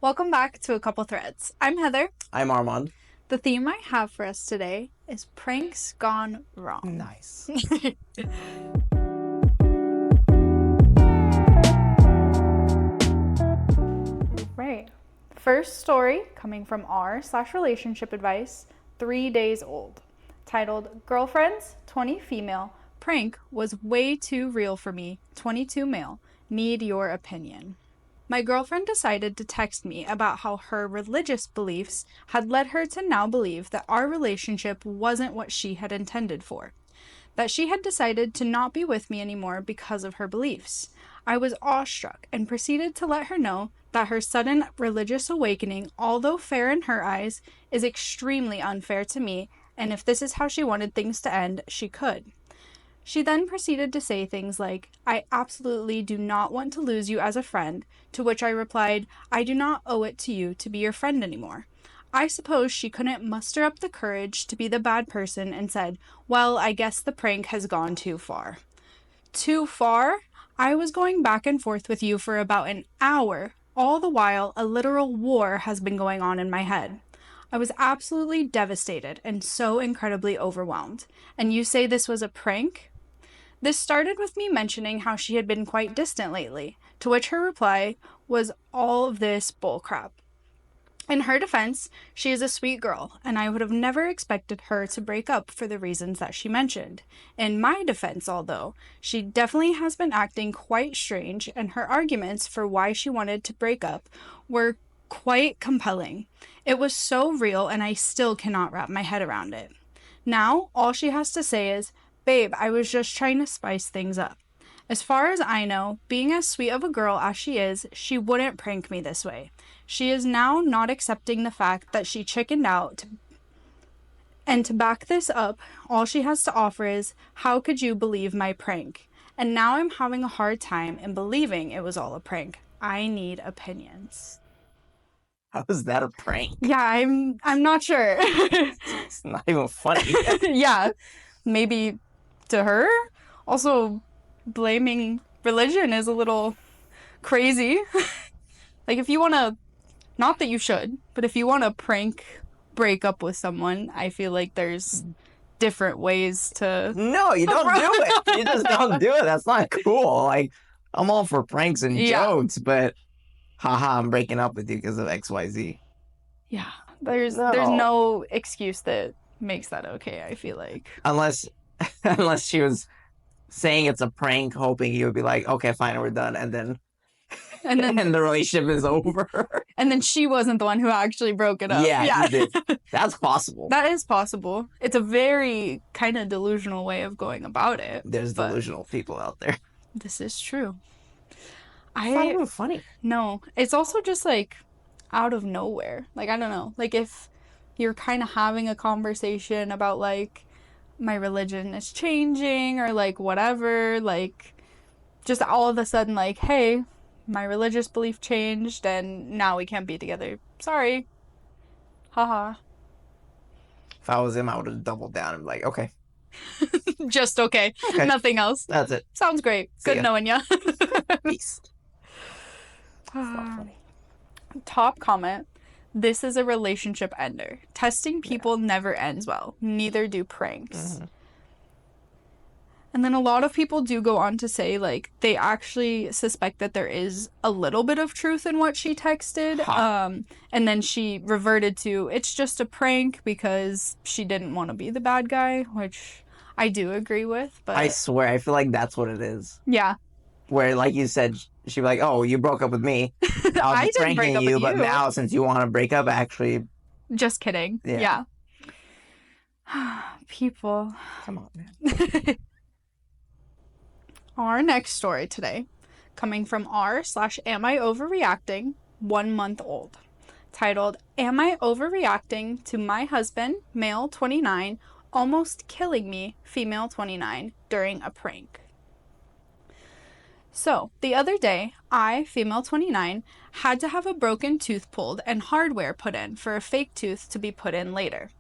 Welcome back to A Couple Threads. I'm Heather. I'm Armand. The theme I have for us today is pranks gone wrong. Nice. Right. First story coming from r/relationship advice, 3 days old, titled Girlfriends, 20 female, prank was way too real for me, 22 male, need your opinion. My girlfriend decided to text me about how her religious beliefs had led her to now believe that our relationship wasn't what she had intended for, that she had decided to not be with me anymore because of her beliefs. I was awestruck and proceeded to let her know that her sudden religious awakening, although fair in her eyes, is extremely unfair to me, and if this is how she wanted things to end, she could. She then proceeded to say things like, I absolutely do not want to lose you as a friend, to which I replied, I do not owe it to you to be your friend anymore. I suppose she couldn't muster up the courage to be the bad person and said, well, I guess the prank has gone too far. Too far? I was going back and forth with you for about an hour. All the while, a literal war has been going on in my head. I was absolutely devastated and so incredibly overwhelmed. And you say this was a prank? This started with me mentioning how she had been quite distant lately, to which her reply was all of this bullcrap. In her defense, she is a sweet girl, and I would have never expected her to break up for the reasons that she mentioned. In my defense, although, she definitely has been acting quite strange, and her arguments for why she wanted to break up were quite compelling. It was so real, and I still cannot wrap my head around it. Now, all she has to say is, babe, I was just trying to spice things up. As far as I know, being as sweet of a girl as she is, she wouldn't prank me this way. She is now not accepting the fact that she chickened out. And to back this up, all she has to offer is, how could you believe my prank? And now I'm having a hard time in believing it was all a prank. I need opinions. How is that a prank? Yeah, I'm not sure. It's not even funny. Yeah, maybe to her. Also, blaming religion is a little crazy. Like, if you want to, not that you should, but if you want to break up with someone, I feel like there's different ways to... No, you don't do it. You just don't do it. That's not cool. Like, I'm all for pranks and jokes, but haha, I'm breaking up with you because of XYZ. Yeah, there's no excuse that makes that okay, I feel like. Unless she was saying it's a prank, hoping you would be like, okay, fine, we're done, and then and the relationship is over. And then she wasn't the one who actually broke it up. Yeah. You did. That's possible. That is possible. It's a very kind of delusional way of going about it. There's delusional people out there. This is true. It's not even funny. No, it's also just like out of nowhere. Like, I don't know. Like, if you're kind of having a conversation about like my religion is changing or like whatever, like just all of a sudden like, hey, my religious belief changed and now we can't be together. Sorry. Haha. If I was him, I would have doubled down and be like, okay. Just okay. Nothing else. That's it. Sounds great. Good knowing ya. Peace. Top comment. This is a relationship ender. Testing people never ends well. Neither do pranks. Mm-hmm. And then a lot of people do go on to say, like, they actually suspect that there is a little bit of truth in what she texted. And then she reverted to, it's just a prank because she didn't want to be the bad guy, which I do agree with. But I swear, I feel like that's what it is. Yeah. Where, like you said, she'd be like, oh, you broke up with me. I was pranking you, but now since you want to break up, actually... Just kidding. Yeah. People. Come on, man. Our next story today, coming from r/am I overreacting, 1 month old, titled, Am I overreacting to my husband, male 29, almost killing me, female 29, during a prank? So, the other day, I, female 29, had to have a broken tooth pulled and hardware put in for a fake tooth to be put in later.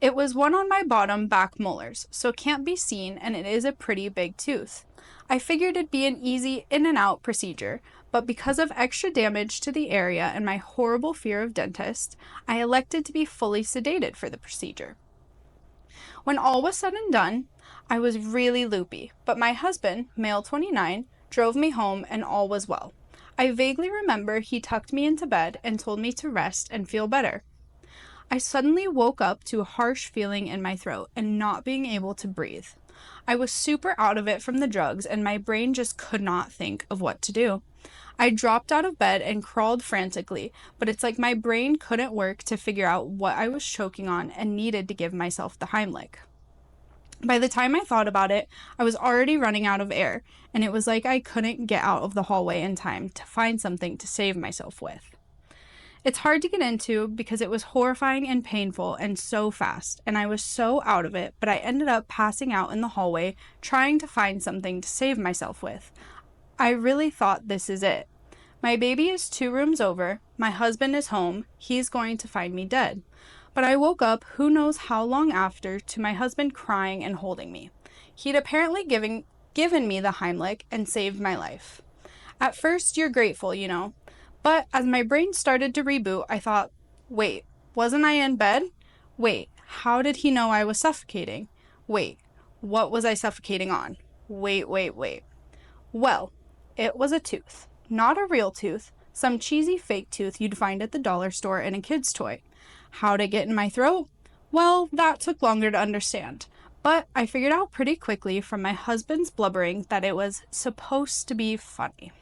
It was one on my bottom back molars, so can't be seen and it is a pretty big tooth. I figured it'd be an easy in and out procedure, But because of extra damage to the area and my horrible fear of dentists, I elected to be fully sedated for the procedure. When all was said and done, I was really loopy, but my husband, male 29, drove me home and all was well. I vaguely remember he tucked me into bed and told me to rest and feel better. I suddenly woke up to a harsh feeling in my throat and not being able to breathe. I was super out of it from the drugs and my brain just could not think of what to do. I dropped out of bed and crawled frantically, but it's like my brain couldn't work to figure out what I was choking on and needed to give myself the Heimlich. By the time I thought about it, I was already running out of air, and it was like I couldn't get out of the hallway in time to find something to save myself with. It's hard to get into because it was horrifying and painful and so fast, and I was so out of it, but I ended up passing out in the hallway trying to find something to save myself with. I really thought this is it. My baby is 2 rooms over, my husband is home, he's going to find me dead. But I woke up who knows how long after to my husband crying and holding me. He'd apparently given me the Heimlich and saved my life. At first, you're grateful, you know. But as my brain started to reboot, I thought, wait, wasn't I in bed? Wait, how did he know I was suffocating? Wait, what was I suffocating on? Wait. Well, it was a tooth. Not a real tooth, some cheesy fake tooth you'd find at the dollar store in a kid's toy. How'd it get in my throat? Well, that took longer to understand. But I figured out pretty quickly from my husband's blubbering that it was supposed to be funny.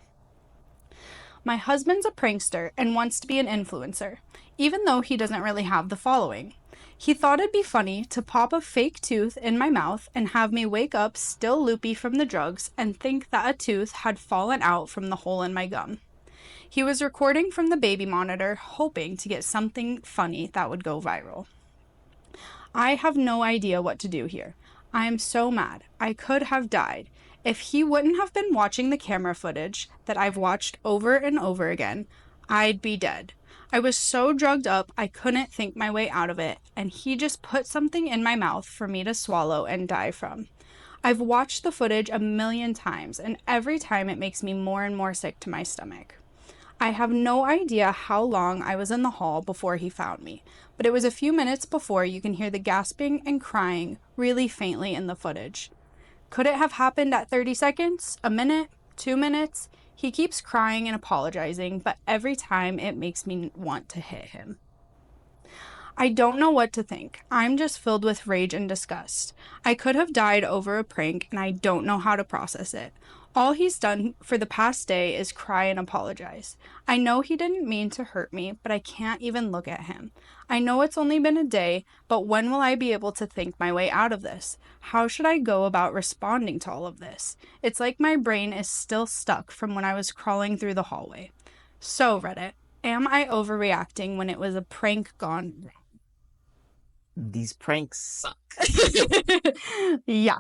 My husband's a prankster and wants to be an influencer, even though he doesn't really have the following. He thought it'd be funny to pop a fake tooth in my mouth and have me wake up still loopy from the drugs and think that a tooth had fallen out from the hole in my gum. He was recording from the baby monitor, hoping to get something funny that would go viral. I have no idea what to do here. I am so mad. I could have died. If he wouldn't have been watching the camera footage that I've watched over and over again, I'd be dead. I was so drugged up I couldn't think my way out of it, and he just put something in my mouth for me to swallow and die from. I've watched the footage a million times, and every time it makes me more and more sick to my stomach. I have no idea how long I was in the hall before he found me, but it was a few minutes before you can hear the gasping and crying really faintly in the footage. Could it have happened at 30 seconds? A minute? 2 minutes? He keeps crying and apologizing, but every time it makes me want to hit him. I don't know what to think. I'm just filled with rage and disgust. I could have died over a prank, and I don't know how to process it. All he's done for the past day is cry and apologize. I know he didn't mean to hurt me, but I can't even look at him. I know it's only been a day, but when will I be able to think my way out of this? How should I go about responding to all of this? It's like my brain is still stuck from when I was crawling through the hallway. So, Reddit, am I overreacting when it was a prank gone wrong? These pranks suck. Yeah.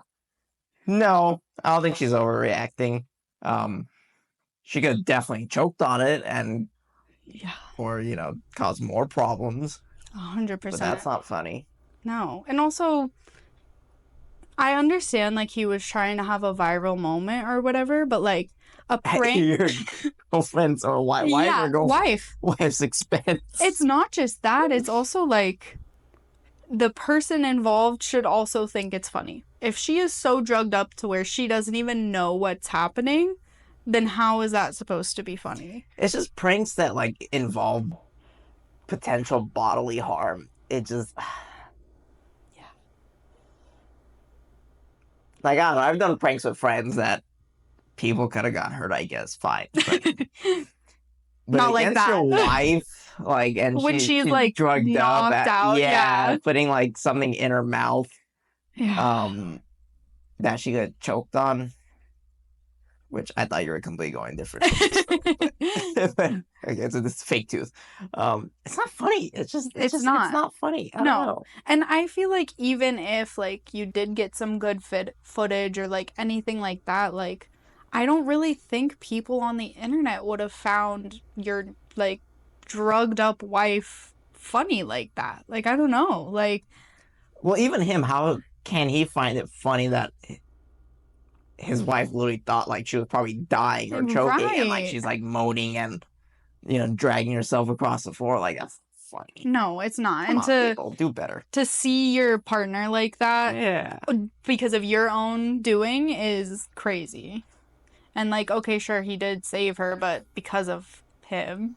No, I don't think she's overreacting. She could have definitely choked on it and, or caused more problems. 100%. But that's not funny. No, and also, I understand like he was trying to have a viral moment or whatever, but like a prank. Your girlfriend's or wife, wife's expense. It's not just that; it's also like the person involved should also think it's funny. If she is so drugged up to where she doesn't even know what's happening, then how is that supposed to be funny? It's just pranks that like involve potential bodily harm. It just like, I don't know, I've done pranks with friends that people could have got hurt, I guess, fine. But not like that. Your wife, like, and when she's like drugged knocked out, putting like something in her mouth, that she got choked on, which I thought you were completely going different. Okay, so this fake tooth. It's not funny. It's not funny. I don't know. And I feel like even if like you did get some good footage or like anything like that, like I don't really think people on the internet would have found your like drugged up wife funny like that. Like, I don't know. Like, well, even him, how can he find it funny that his wife literally thought like she was probably dying or choking, and like Right. she's like moaning and dragging herself across the floor. Like, that's funny. No, it's not. Come And on, people, do better. to see your partner like that Yeah. because of your own doing is crazy. And like, okay, sure, he did save her, but because of him.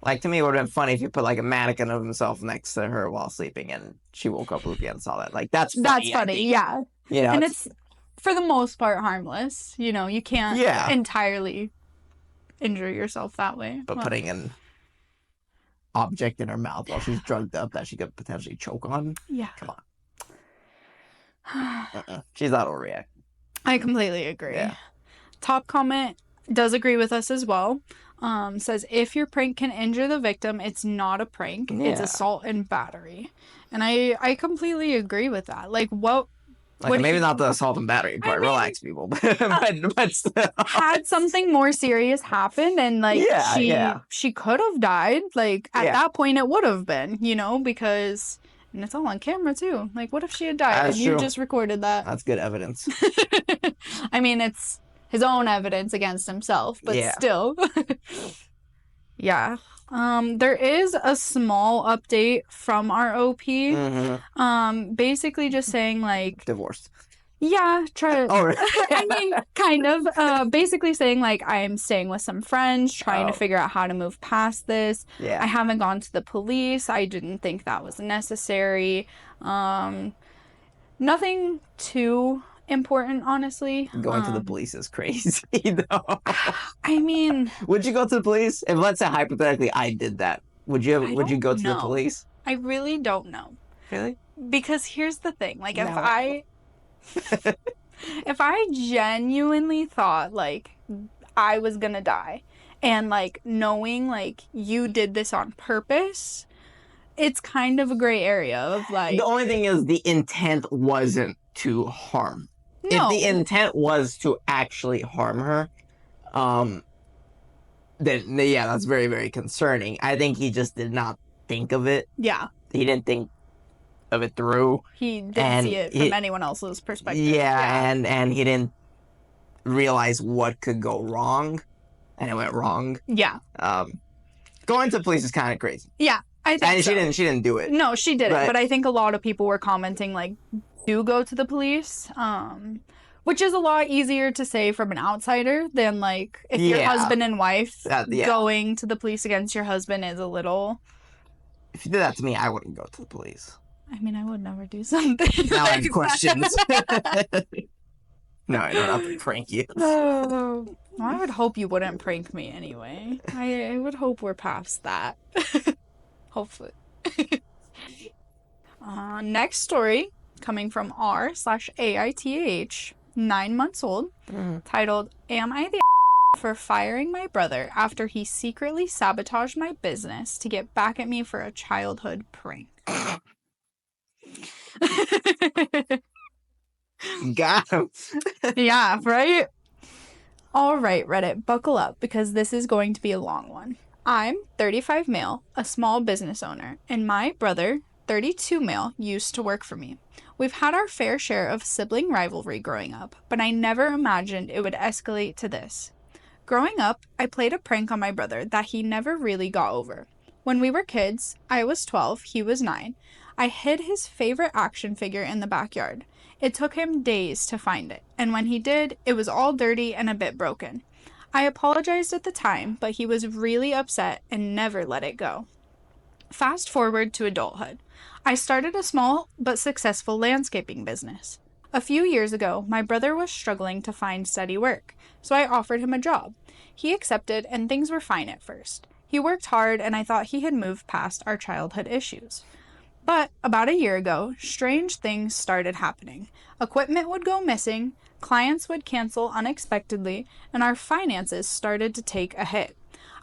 Like, to me, it would have been funny if you put like a mannequin of himself next to her while sleeping, and she woke up loopy and saw that. Like, that's funny. That's funny, yeah. And it's for the most part harmless. You know, you can't entirely injure yourself that way. But putting an object in her mouth while she's drugged up that she could potentially choke on. Yeah. Come on. She's not overreacting. I completely agree. Yeah. Top comment does agree with us as well. Says, if your prank can injure the victim, it's not a prank. Yeah. It's assault and battery. And I completely agree with that. Like, what... Like, maybe not the assault and battery part. Relax, people. but still. Had something more serious happened and, like, she could have died. Like, at that point, it would have been, because... And it's all on camera, too. Like, what if she had died and you just recorded that? That's good evidence. I mean, it's his own evidence against himself, but still. Yeah. There is a small update from our OP. Mm-hmm. Basically just saying, like... Divorced. Yeah, I mean, kind of. Basically saying, like, I'm staying with some friends, trying to figure out how to move past this. Yeah. I haven't gone to the police. I didn't think that was necessary. Nothing too important, honestly. Going to the police is crazy, though. I mean... Would you go to the police? If, let's say, hypothetically, I did that, would you go to the police? I really don't know. Really? Because here's the thing. Like, if I genuinely thought, like, I was gonna die, and, like, knowing, like, you did this on purpose, it's kind of a gray area of, like... The only thing is the intent wasn't to harm. No. If the intent was to actually harm her, then, yeah, that's very, very concerning. I think he just did not think of it. Yeah. He didn't think of it through. He didn't see it from anyone else's perspective. Yeah, and he didn't realize what could go wrong, and it went wrong. Yeah. Going to the police is kind of crazy. Yeah, I think and she didn't do it. No, she didn't. But I think a lot of people were commenting, like, do go to the police, which is a lot easier to say from an outsider than, like, if your husband and wife going to the police against your husband is a little... If you did that to me, I wouldn't go to the police. I mean, I would never do something. Now I have questions. No, I don't have to prank you. Well, I would hope you wouldn't prank me anyway. I would hope we're past that. Hopefully. Next story, coming from r/AITAH, 9 months old, titled, Am I the for firing my brother after he secretly sabotaged my business to get back at me for a childhood prank? Got him. Yeah, right? All right, Reddit, buckle up because this is going to be a long one. I'm 35 male, a small business owner, and my brother, 32 male, used to work for me. We've had our fair share of sibling rivalry growing up, but I never imagined it would escalate to this. Growing up, I played a prank on my brother that he never really got over. When we were kids, I was 12, he was 9. I hid his favorite action figure in the backyard. It took him days to find it, and when he did, it was all dirty and a bit broken. I apologized at the time, but he was really upset and never let it go. Fast forward to adulthood. I started a small but successful landscaping business. A few years ago, my brother was struggling to find steady work, so I offered him a job. He accepted, and things were fine at first. He worked hard, and I thought he had moved past our childhood issues. But about a year ago, strange things started happening. Equipment would go missing, clients would cancel unexpectedly, and our finances started to take a hit.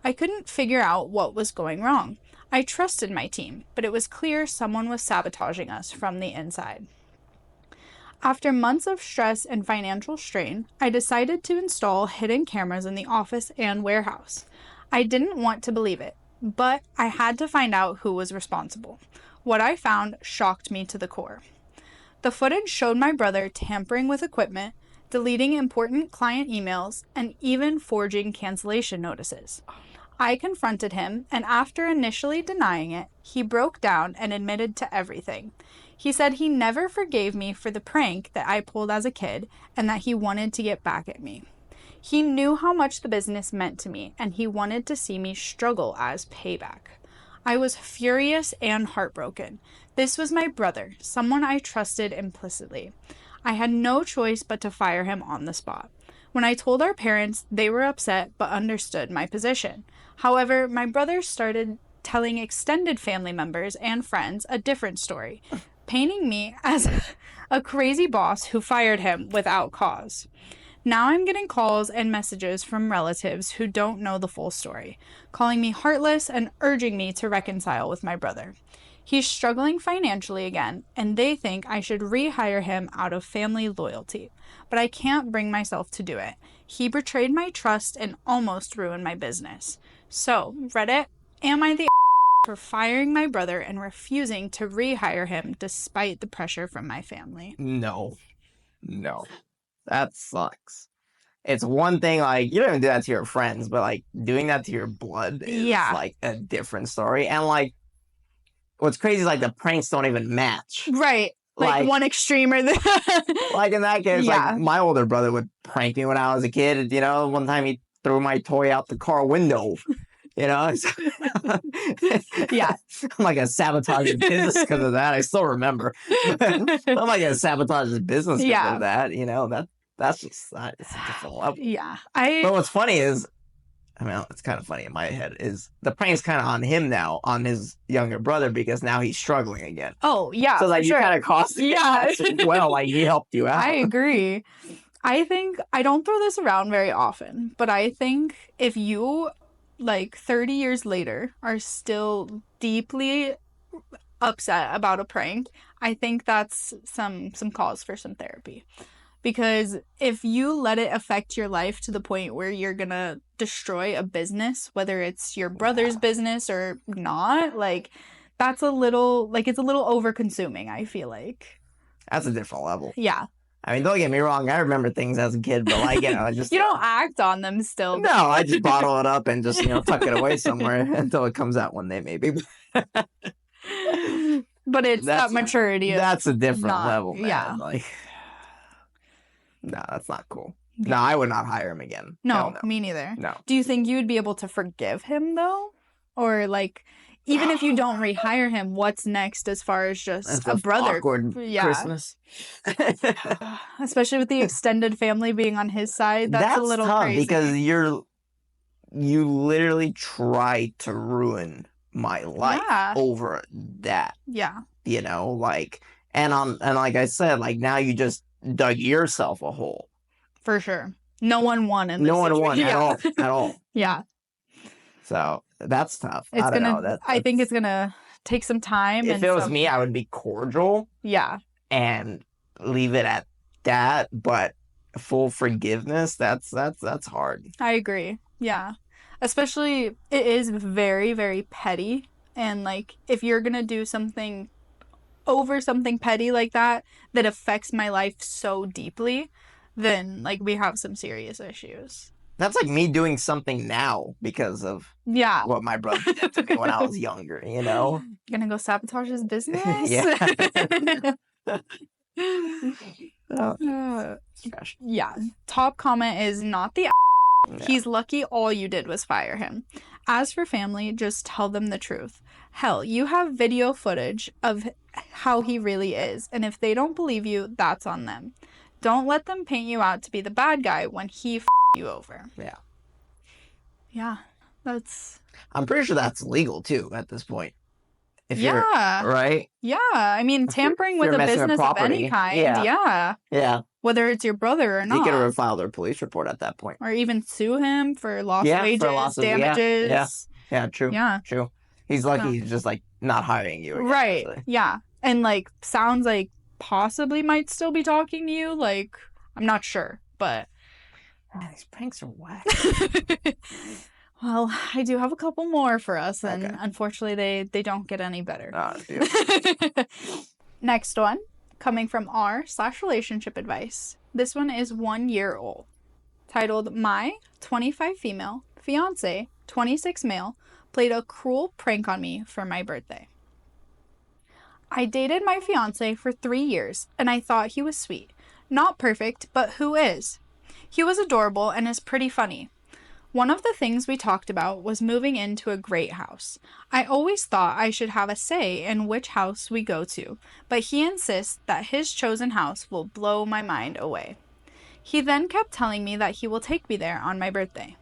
I couldn't figure out what was going wrong. I trusted my team, but it was clear someone was sabotaging us from the inside. After months of stress and financial strain, I decided to install hidden cameras in the office and warehouse. I didn't want to believe it, but I had to find out who was responsible. What I found shocked me to the core. The footage showed my brother tampering with equipment, deleting important client emails, and even forging cancellation notices. I confronted him, and after initially denying it, he broke down and admitted to everything. He said he never forgave me for the prank that I pulled as a kid and that he wanted to get back at me. He knew how much the business meant to me, and he wanted to see me struggle as payback. I was furious and heartbroken. This was my brother, someone I trusted implicitly. I had no choice but to fire him on the spot. When I told our parents, they were upset but understood my position. However, my brother started telling extended family members and friends a different story, painting me as a crazy boss who fired him without cause. Now I'm getting calls and messages from relatives who don't know the full story, calling me heartless and urging me to reconcile with my brother. He's struggling financially again, and they think I should rehire him out of family loyalty. But I can't bring myself to do it. He betrayed my trust and almost ruined my business. So, Reddit, am I the for firing my brother and refusing to rehire him despite the pressure from my family? No. That sucks. It's one thing, like, you don't even do that to your friends, but, like, doing that to your blood is, like, a different story. And, like, what's crazy is, like, the pranks don't even match. Right. Like one extreme or the... Like, in that case, like, my older brother would prank me when I was a kid. You know, one time he threw my toy out the car window. You know? Yeah. I'm like, a sabotage his business because of that. I still remember. I'm like, a sabotage his business because of that. You know, that's just, it's a different level. Yeah. But what's funny is, I mean, it's kind of funny in my head, is the prank's kind of on him now, on his younger brother, because now he's struggling again. Oh, yeah. So, like, you kind of cost him as well. Like, he helped you out. I agree. I think, I don't throw this around very often, but I think if you, like, 30 years later are still deeply upset about a prank, I think that's some cause for some therapy. Because if you let it affect your life to the point where you're gonna destroy a business, whether it's your brother's business or not, like, that's a little, like, it's a little over-consuming, I feel like. That's a different level. Yeah. I mean, don't get me wrong, I remember things as a kid, but, like, you know, I just... You don't act on them still. No, I just bottle it up and just, you know, tuck it away somewhere until it comes out one day, maybe. But it's that maturity. That's a different level, man. Yeah. Like... No, that's not cool. No, I would not hire him again. No, me neither. No. Do you think you would be able to forgive him, though? Or, like, even if you don't rehire him, what's next as far as just a brother? Awkward Christmas. Especially with the extended family being on his side. That's a little tough crazy. Because you literally try to ruin my life over that. Yeah. You know, like, and like I said, like, now you just dug yourself a hole. For sure. No one won in this No one situation. won at all. Yeah. So that's tough. It's I think it's gonna take some time. If it was me, I would be cordial. Yeah. And leave it at that. But full forgiveness, that's hard. I agree. Yeah. Especially, it is very, very petty. And, like, if you're gonna do something over something petty like that affects my life so deeply, then, like, we have some serious issues. That's like me doing something now because of what my brother did to me when I was younger, you know? You're gonna go sabotage his business? Yeah. Yeah. Top comment is not the He's lucky all you did was fire him. As for family, just tell them the truth. Hell, you have video footage of how he really is, and if they don't believe you, that's on them. Don't let them paint you out to be the bad guy when he you over. Yeah. Yeah. That's... I'm pretty sure that's legal, too, at this point. If you're... Right? Yeah. I mean, tampering with a business of any kind. Yeah. Whether it's your brother or not. You could have filed a police report at that point. Or even sue him for lost wages, damages. Yeah, true. Yeah. True. He's lucky he's just, like, not hiring you again, right. Actually. Yeah. And, like, sounds like possibly might still be talking to you. Like, I'm not sure, but... Man, these pranks are whack. Well, I do have a couple more for us, and unfortunately they don't get any better. Oh, Next one. coming from r/relationship advice. This one is 1 year old. Titled, My 25 female fiance, 26 male, played a cruel prank on me for my birthday. I dated my fiance for 3 years, and I thought he was sweet. Not perfect, but who is? He was adorable and is pretty funny. One of the things we talked about was moving into a great house. I always thought I should have a say in which house we go to, but he insists that his chosen house will blow my mind away. He then kept telling me that he will take me there on my birthday.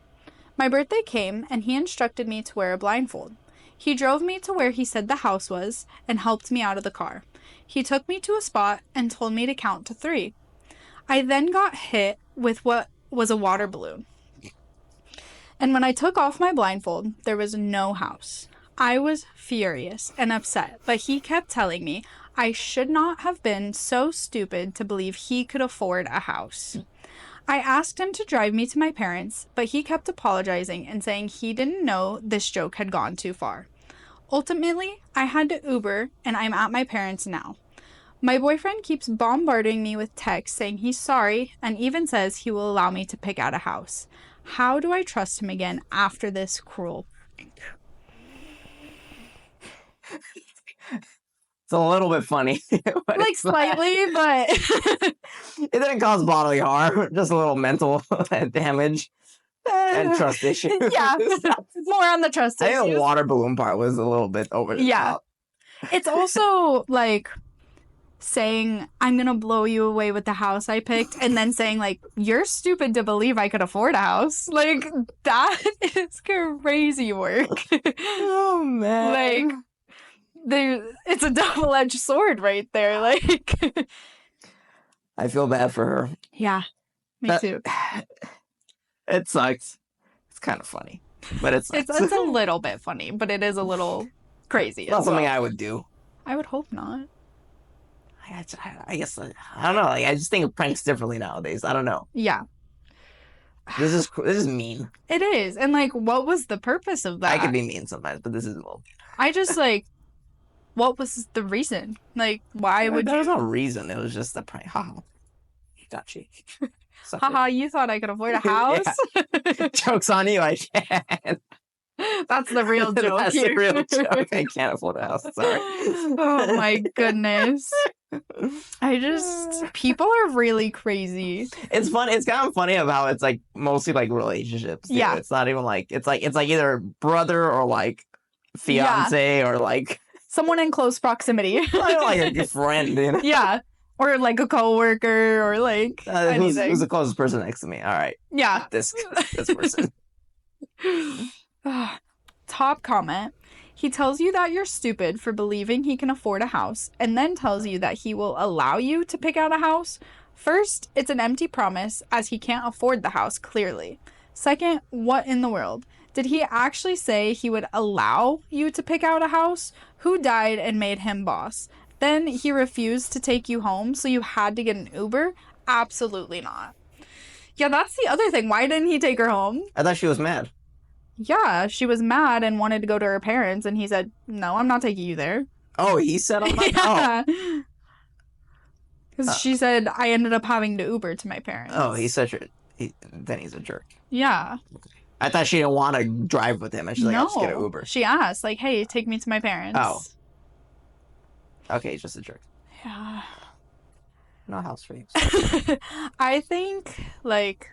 My birthday came, and he instructed me to wear a blindfold. He drove me to where he said the house was and helped me out of the car. He took me to a spot and told me to count to 3. I then got hit with what was a water balloon. And when I took off my blindfold, there was no house. I was furious and upset, but he kept telling me I should not have been so stupid to believe he could afford a house. I asked him to drive me to my parents, but he kept apologizing and saying he didn't know this joke had gone too far. Ultimately, I had to Uber, and I'm at my parents' now. My boyfriend keeps bombarding me with texts saying he's sorry and even says he will allow me to pick out a house. How do I trust him again after this cruel prank? It's a little bit funny. Like slightly, but it didn't cause bodily harm, just a little mental damage and trust issue. Yeah, more on the trust issue. I think the water balloon part was a little bit over the top. It's also like saying, I'm gonna blow you away with the house I picked, and then saying, like, you're stupid to believe I could afford a house. Like, that is crazy work. Oh, man. Like, it's a double-edged sword right there. Like, I feel bad for her. Yeah, me too. It sucks. It's kind of funny, but it's a little bit funny, but it is a little crazy. It's not something I would do. I would hope not. I guess I don't know. Like, I just think of pranks differently nowadays. I don't know. Yeah. This is mean. It is, and like, what was the purpose of that? I could be mean sometimes, but this is well. I just like. What was the reason? Like, why would you? There was no reason. It was just a prank. Haha. Got you. Haha, you thought I could afford a house? Joke's on you, I can't. That's the real joke. That's the real joke. I can't afford a house. Sorry. Oh my goodness. People are really crazy. It's fun. It's kind of funny about it's like mostly like relationships. Too. Yeah. It's not even like, it's like either brother or like fiance or like. Someone in close proximity. Like a friend, you know? Yeah. Or like a coworker or like who's the closest person next to me? All right. Yeah. This person. Top comment. He tells you that you're stupid for believing he can afford a house and then tells you that he will allow you to pick out a house. First, it's an empty promise as he can't afford the house, clearly. Second, what in the world? Did he actually say he would allow you to pick out a house? Who died and made him boss? Then he refused to take you home, so you had to get an Uber? Absolutely not. Yeah, that's the other thing. Why didn't he take her home? I thought she was mad. Yeah, she was mad and wanted to go to her parents, and he said, no, I'm not taking you there. Oh, he said I'm not? Yeah. Because she said, I ended up having to Uber to my parents. Oh, he's such a... then he's a jerk. Yeah. I thought she didn't want to drive with him, and she's like, I'll just get an Uber. She asked, like, hey, take me to my parents. Oh. Okay, he's just a jerk. Yeah. No house for you. I think, like,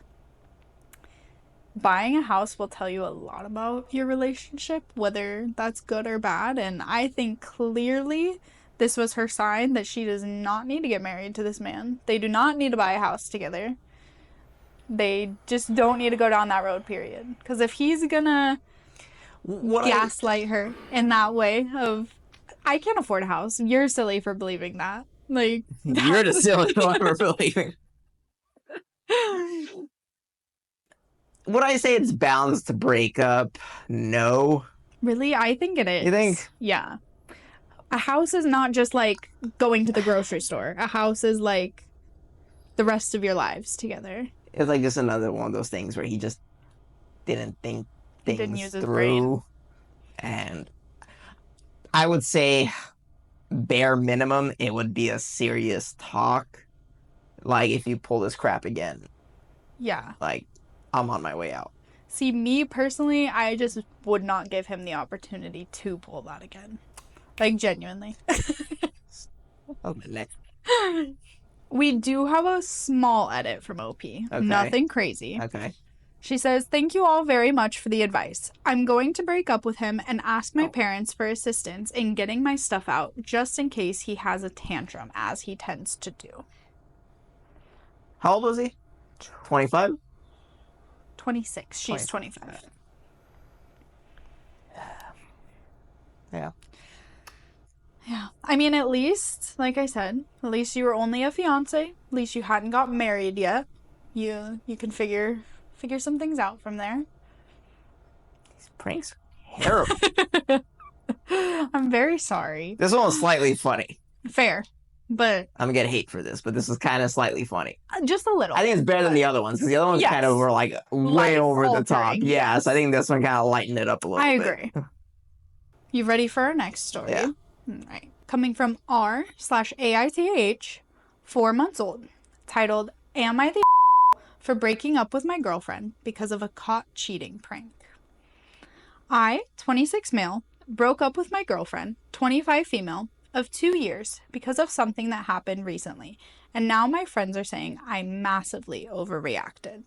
buying a house will tell you a lot about your relationship, whether that's good or bad. And I think clearly this was her sign that she does not need to get married to this man. They do not need to buy a house together. They just don't need to go down that road, period. Because if he's gonna gaslight her in that way of, I can't afford a house, you're silly for believing that. Like, you're the silly one for believing. Would I say it's balanced to break up? No. Really? I think it is. You think? Yeah. A house is not just like going to the grocery store. A house is like the rest of your lives together. It's like just another one of those things where he just didn't think things didn't use his through. brain. And I would say bare minimum, it would be a serious talk. Like, if you pull this crap again, Yeah. like, I'm on my way out. See, me personally, I just would not give him the opportunity to pull that again. Like, genuinely. Oh, my neck. We do have a small edit from OP. Okay. Nothing crazy. Okay. She says, "Thank you all very much for the advice. I'm going to break up with him and ask my parents for assistance in getting my stuff out, just in case he has a tantrum, as he tends to do." How old was he? 25? 26. She's 25. Yeah. Yeah. I mean, at least, like I said, at least you were only a fiance. At least you hadn't got married yet. You can figure some things out from there. These pranks are terrible. I'm very sorry. This one was slightly funny. Fair. But I'm gonna get hate for this, but this is kind of slightly funny. Just a little. I think it's better than the other ones, because the other ones kind of were like way over the top. Yeah, so I think this one kind of lightened it up a little bit. I agree. You ready for our next story? Yeah. All right. Coming from r/AITH, 4 months old, titled, "Am I the for breaking up with my girlfriend because of a caught cheating prank?" I, 26 male, broke up with my girlfriend, 25 female, of 2 years because of something that happened recently, and now my friends are saying I massively overreacted.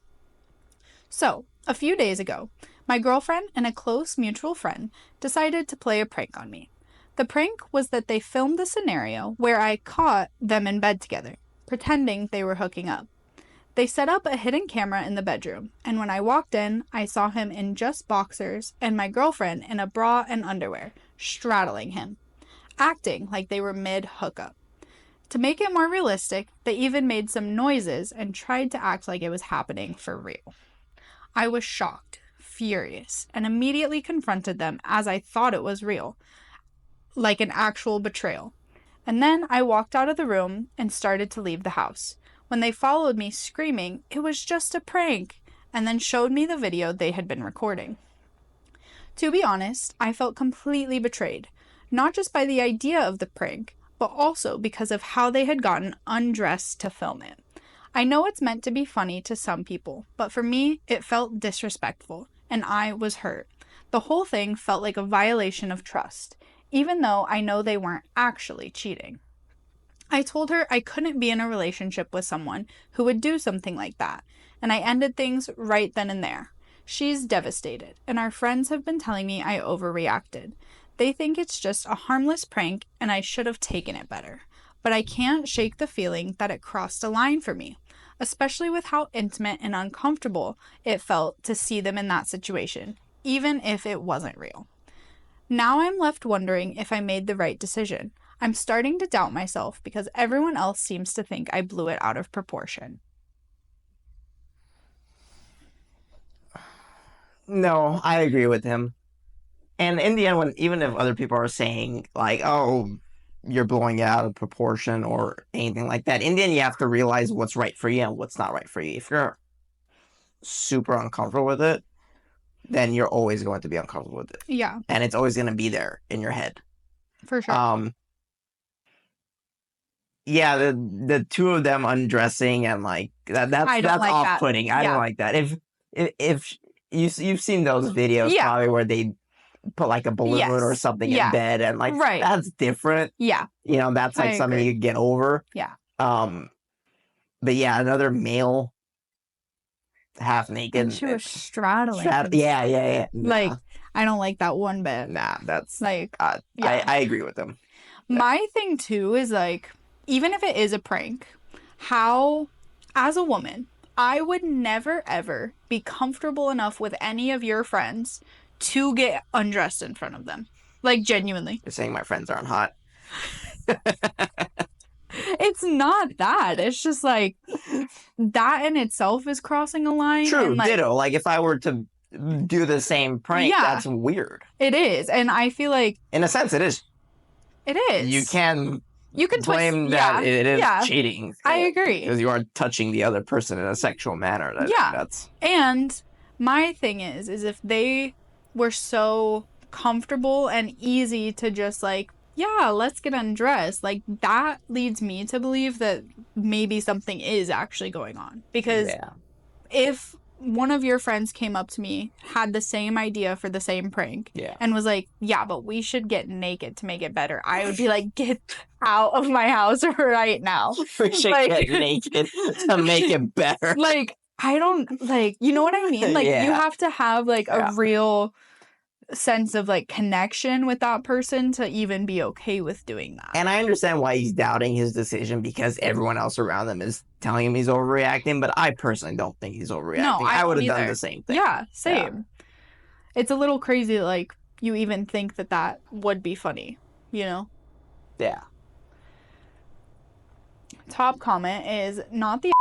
So, a few days ago, my girlfriend and a close mutual friend decided to play a prank on me. The prank was that they filmed a scenario where I caught them in bed together, pretending they were hooking up. They set up a hidden camera in the bedroom, and when I walked in, I saw him in just boxers and my girlfriend in a bra and underwear, straddling him, acting like they were mid-hookup. To make it more realistic, they even made some noises and tried to act like it was happening for real. I was shocked, furious, and immediately confronted them as I thought it was real, like an actual betrayal. And then I walked out of the room and started to leave the house, when they followed me screaming, "It was just a prank," and then showed me the video they had been recording. To be honest, I felt completely betrayed, not just by the idea of the prank, but also because of how they had gotten undressed to film it. I know it's meant to be funny to some people, but for me, it felt disrespectful, and I was hurt. The whole thing felt like a violation of trust, even though I know they weren't actually cheating. I told her I couldn't be in a relationship with someone who would do something like that, and I ended things right then and there. She's devastated, and our friends have been telling me I overreacted. They think it's just a harmless prank and I should have taken it better. But I can't shake the feeling that it crossed a line for me, especially with how intimate and uncomfortable it felt to see them in that situation, even if it wasn't real. Now I'm left wondering if I made the right decision. I'm starting to doubt myself because everyone else seems to think I blew it out of proportion. No, I agree with him. And in the end, even if other people are saying, like, "Oh, you're blowing it out of proportion," or anything like that, in the end, you have to realize what's right for you and what's not right for you. If you're super uncomfortable with it, then you're always going to be uncomfortable with it. Yeah. And it's always going to be there in your head. For sure. Yeah, the two of them undressing and like that's like off-putting. I don't like that. If you've seen those videos probably where they put like a balloon or something in bed, and like that's different. Yeah. You know, that's like something you get over. Yeah. But yeah, another male half naked. And she was straddling. Yeah. Like, I don't like that one bit. Nah, that's like I agree with them. My thing too is like, even if it is a prank, how, as a woman, I would never ever be comfortable enough with any of your friends to get undressed in front of them. Like, genuinely. You're saying my friends aren't hot. It's not that. It's just like, that in itself is crossing a line. True, and like, ditto. Like, if I were to do the same prank, that's weird. It is. And I feel like, in a sense, it is. It is. You can blame that it is cheating. I agree. Because you are touching the other person in a sexual manner. And my thing is if they were so comfortable and easy to just like yeah, let's get undressed. Like, that leads me to believe that maybe something is actually going on. Because if one of your friends came up to me, had the same idea for the same prank, and was like, yeah, but we should get naked to make it better, I would be like, get out of my house right now. We should get naked to make it better. Like, I don't, like, you know what I mean? Like, you have to have, like, a real sense of, like, connection with that person to even be okay with doing that. And I understand why he's doubting his decision, because everyone else around him is telling him he's overreacting, but I personally don't think he's overreacting. No, I would have done the same thing. Yeah, same. It's a little crazy, like, you even think that that would be funny, you know? Yeah. Top comment is, not the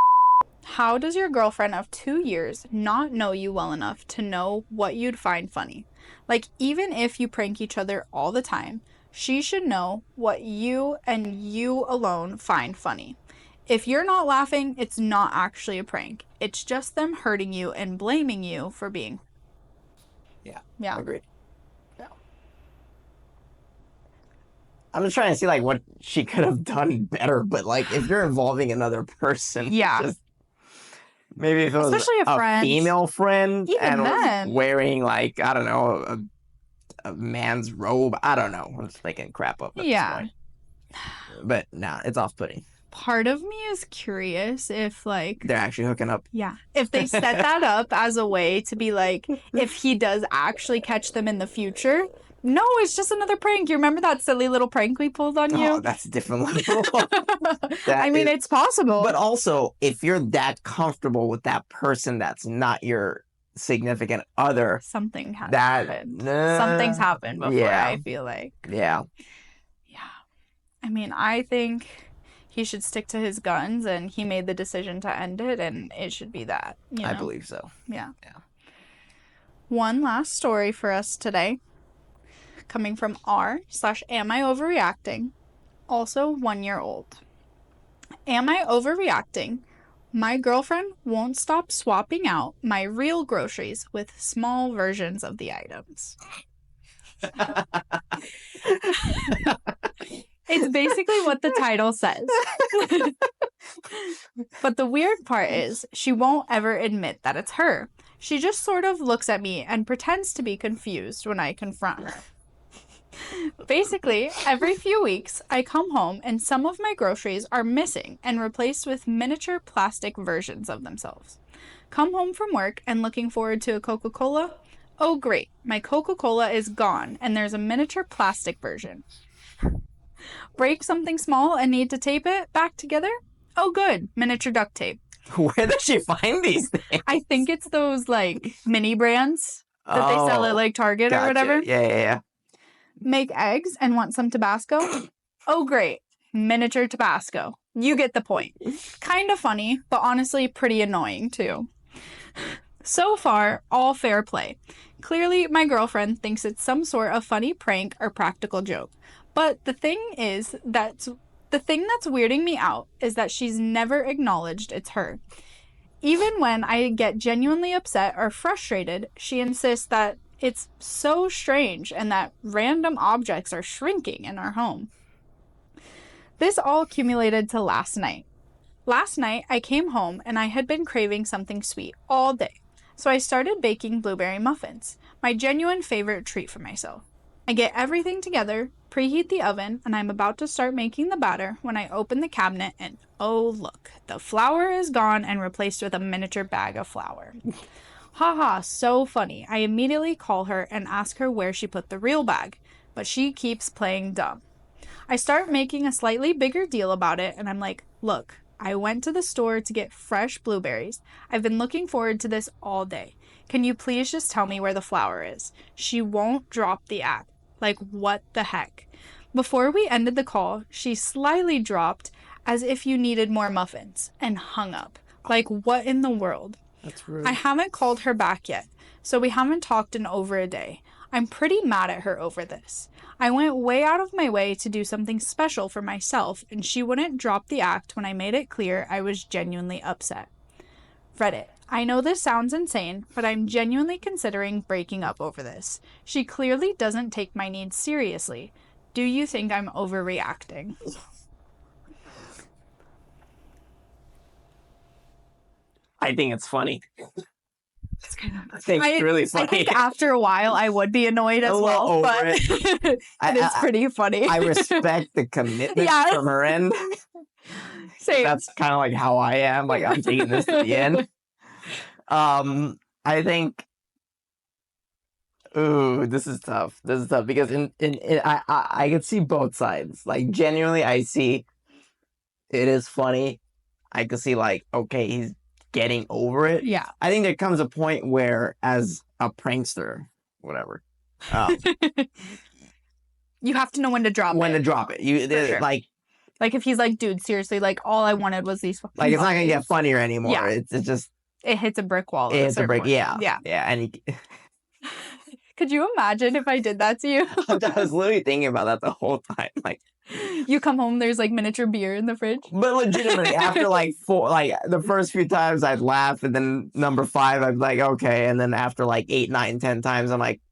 how does your girlfriend of 2 years not know you well enough to know what you'd find funny? Like, even if you prank each other all the time, she should know what you and you alone find funny. If you're not laughing, it's not actually a prank. It's just them hurting you and blaming you for being. Yeah. Agreed. Yeah. I'm just trying to see, like, what she could have done better, but, like, if you're involving another person, just maybe if it was especially a female friend, even and then, was wearing, like, I don't know, a man's robe. I don't know. I'm just making crap up at this point. But nah, it's off-putting. Part of me is curious if, like, they're actually hooking up. Yeah. If they set that up as a way to be like, if he does actually catch them in the future, no, it's just another prank. You remember that silly little prank we pulled on you? Oh, that's a different level. I mean, it's possible. But also, if you're that comfortable with that person that's not your significant other, something has happened. Something's happened before, I feel like. Yeah. I mean, I think he should stick to his guns, and he made the decision to end it, and it should be that. You know? I believe so. Yeah. One last story for us today, coming from r/am I overreacting, also 1 year old. Am I overreacting? My girlfriend won't stop swapping out my real groceries with small versions of the items. It's basically what the title says. But the weird part is, she won't ever admit that it's her. She just sort of looks at me and pretends to be confused when I confront her. Basically, every few weeks, I come home and some of my groceries are missing and replaced with miniature plastic versions of themselves. Come home from work and looking forward to a Coca-Cola? Oh great, my Coca-Cola is gone and there's a miniature plastic version. Break something small and need to tape it back together? Oh good, miniature duct tape. Where does she find these things? I think it's those, like, mini brands that they sell at, like, Target or whatever. Yeah. Make eggs and want some Tabasco? Oh great, miniature Tabasco. You get the point. Kind of funny, but honestly pretty annoying too. So far, all fair play. Clearly, my girlfriend thinks it's some sort of funny prank or practical joke. But the thing that's weirding me out is that she's never acknowledged it's her. Even when I get genuinely upset or frustrated, she insists that it's so strange and that random objects are shrinking in our home. This all accumulated to last night. Last night, I came home and I had been craving something sweet all day. So I started baking blueberry muffins, my genuine favorite treat for myself. I get everything together, preheat the oven, and I'm about to start making the batter when I open the cabinet and, oh look, the flour is gone and replaced with a miniature bag of flour. Haha, so funny. I immediately call her and ask her where she put the real bag, but she keeps playing dumb. I start making a slightly bigger deal about it, and I'm like, look, I went to the store to get fresh blueberries. I've been looking forward to this all day. Can you please just tell me where the flour is? She won't drop the act. Like, what the heck? Before we ended the call, she slyly dropped, as if you needed more muffins, and hung up. Like, what in the world? That's rude. I haven't called her back yet, so we haven't talked in over a day. I'm pretty mad at her over this. I went way out of my way to do something special for myself, and she wouldn't drop the act when I made it clear I was genuinely upset. Reddit. I know this sounds insane, but I'm genuinely considering breaking up over this. She clearly doesn't take my needs seriously. Do you think I'm overreacting? I think it's funny. It's kind of, I think it's really funny. I think after a while I would be annoyed as well, but it is pretty funny. I respect the commitment from her end. Same. That's kind of like how I am. Like, I'm taking this to the end. I think. Ooh, this is tough. This is tough because I can see both sides. Like, genuinely, I see it is funny. I can see, like, okay, he's getting over it. Yeah. I think there comes a point where, as a prankster, whatever, you have to know when to drop it. You sure. like if he's like, dude, seriously, like, all I wanted was these. Like, it's not gonna get funnier anymore. Yeah. It's just it hits a brick wall. It hits a brick. Yeah. And could you imagine if I did that to you? I was literally thinking about that the whole time. Like, you come home, there's like miniature beer in the fridge. But legitimately, after like the first few times I'd laugh, and then number 5, I'd be like, okay. And then after like 8, 9, 10 times, I'm like,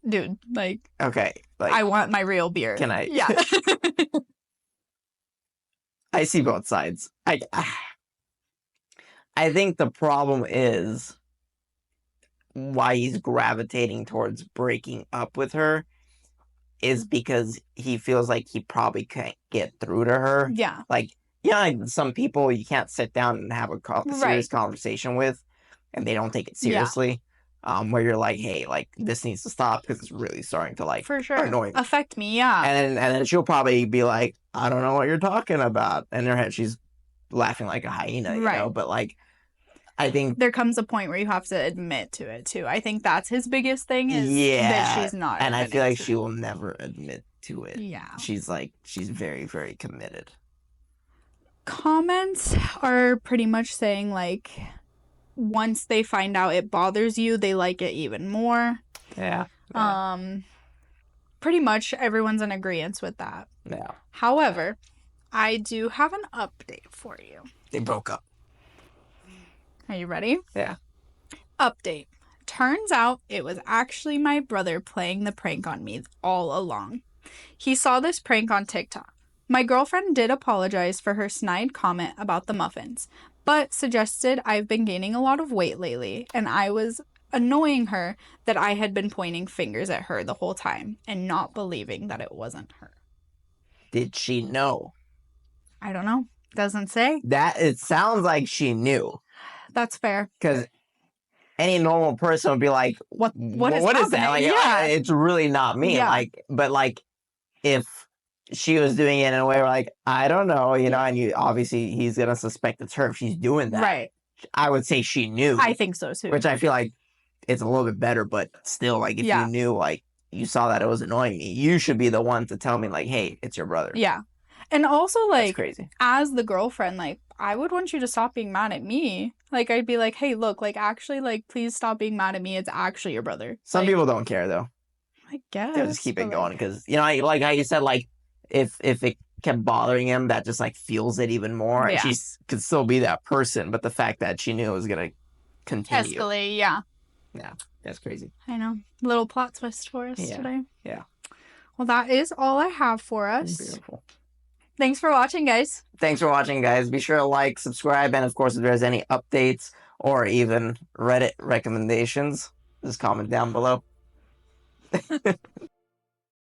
dude, like, okay. Like, I want my real beer. Can I? Yeah. I see both sides. I think the problem is why he's gravitating towards breaking up with her is because he feels like he probably can't get through to her. Yeah. Like, like some people you can't sit down and have a serious conversation with, and they don't take it seriously. Yeah. Where you're like, hey, like, this needs to stop because it's really starting to, like, for sure, annoy me. Affect me, yeah. And then she'll probably be like, I don't know what you're talking about. And in her head, she's laughing like a hyena, you know? But, like, I think there comes a point where you have to admit to it too. I think that's his biggest thing is that she's not. And I feel like she will never admit to it. Yeah. She's very, very committed. Comments are pretty much saying, like, once they find out it bothers you, they like it even more. Yeah. Pretty much everyone's in agreement with that. Yeah. However, I do have an update for you. They broke up. Are you ready? Yeah. Update. Turns out it was actually my brother playing the prank on me all along. He saw this prank on TikTok. My girlfriend did apologize for her snide comment about the muffins, but suggested I've been gaining a lot of weight lately, and I was annoying her that I had been pointing fingers at her the whole time and not believing that it wasn't her. Did she know? I don't know. Doesn't say. It sounds like she knew. That's fair. Because any normal person would be like, what is that? Like, it's really not me. Yeah. Like, but like, if she was doing it in a way where, like, I don't know, you know, and obviously he's gonna suspect it's her if she's doing that. Right. I would say she knew. I think so too. Which I feel like it's a little bit better, but still, like, if you knew, like, you saw that it was annoying me, you should be the one to tell me, like, hey, it's your brother. Yeah. And also, like, that's crazy. As the girlfriend, like, I would want you to stop being mad at me. Like, I'd be like, hey, look, like, actually, like, please stop being mad at me. It's actually your brother. Some people don't care, though. I guess. They'll just keep it going because, you know, like how you said, like, if it kept bothering him, that just, like, fuels it even more. Yeah. And she could still be that person, but the fact that she knew it was going to continue. Escalate, yeah. Yeah, that's crazy. I know. Little plot twist for us today. Yeah. Well, that is all I have for us. Beautiful. Thanks for watching, guys. Thanks for watching, guys. Be sure to like, subscribe, and of course, if there's any updates or even Reddit recommendations, just comment down below.